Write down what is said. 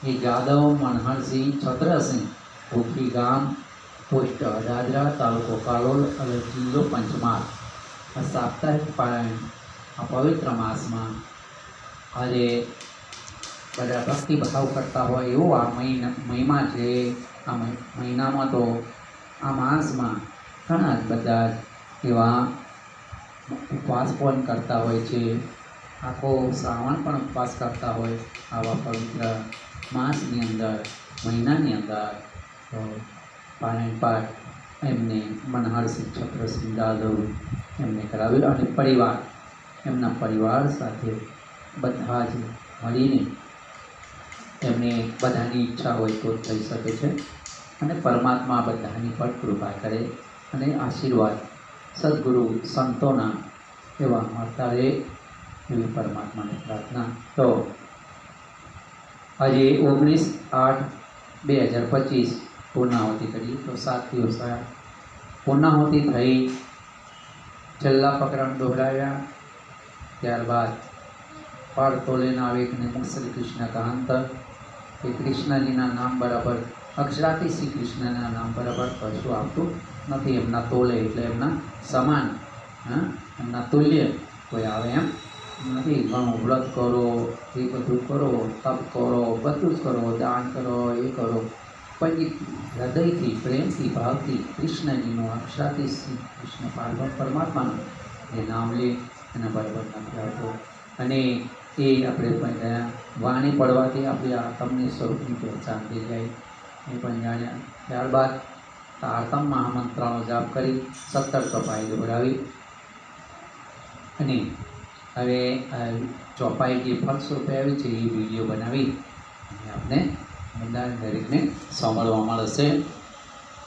એ જાદવ મનહરસિંહ છત્રસિંહ, ભૂખી ગામ, પોસ્ટ અડાદરા, તાલુકો કાલોલ અને જિલ્લો પંચમહાલ. આ સાપ્તાહિક પારાયણ આ પવિત્ર માસમાં આજે બધા ભક્તિભાવ કરતા હોય એવો આ મહિમા છે. આ મહિનામાં તો આ માસમાં ઘણા બધા એવા ઉપવાસ પણ કરતા હોય છે. આખો શ્રાવણ પણ ઉપવાસ કરતા હોય આવા પવિત્ર માસની અંદર, મહિનાની અંદર તો પારાયણ પાઠ એમને મનહરસિંહ છત્રસિંહ જાદવ એમને કરાવ્યું અને પરિવાર, એમના પરિવાર સાથે બધા જ મળીને એમને બધાની ઈચ્છા હોય તો થઈ શકે છે. અને પરમાત્મા બધાની પર કૃપા કરે અને આશીર્વાદ સદગુરુ સંતોના એવા મળતા રહે એવી પરમાત્માની પ્રાર્થના. તો આજે 19/8/2025 પૂર્ણાહુતિ કરી. તો 7 દિવસ થયા પૂર્ણાહુતિ થઈ, છેલ્લા પ્રકરણ દોહરાવ્યા. ત્યારબાદ પાળ તોલેના આવેગને મુખ શ્રી કૃષ્ણ કાંત કે કૃષ્ણજીના નામ બરાબર અક્ષરાથી શ્રી કૃષ્ણના નામ બરાબર કશું આવતું નથી. એમના તોલે એટલે એમના સમાન, એમના તુલ્ય કોઈ આવે એમ નથી. ઘણું વ્રત કરો, એ બધું કરો, તપ કરો, બધું જ કરો, દાન કરો, એ કરો, પછી હૃદયથી, પ્રેમથી, ભાવથી કૃષ્ણજીનું અક્ષરાથી શ્રી કૃષ્ણ પાર્વત પરમાત્માનું જે નામ લે એના બરાબર નથી આવતો. અને એ આપણે વાણી પડવાથી આપણી આત્મની સ્વરૂપની પહેચાન થઈ જાય એ પણ જાણ્યા. ત્યારબાદ તારતમ મહામંત્રનો જાપ કરી 17 ચોપાઈ દોહરાવી અને હવે ચોપાઈ જે ફલસ્વરૂપે આવી છે એ વિડીયો બનાવી અને આપણે બધા દરેકને સાંભળવા મળશે.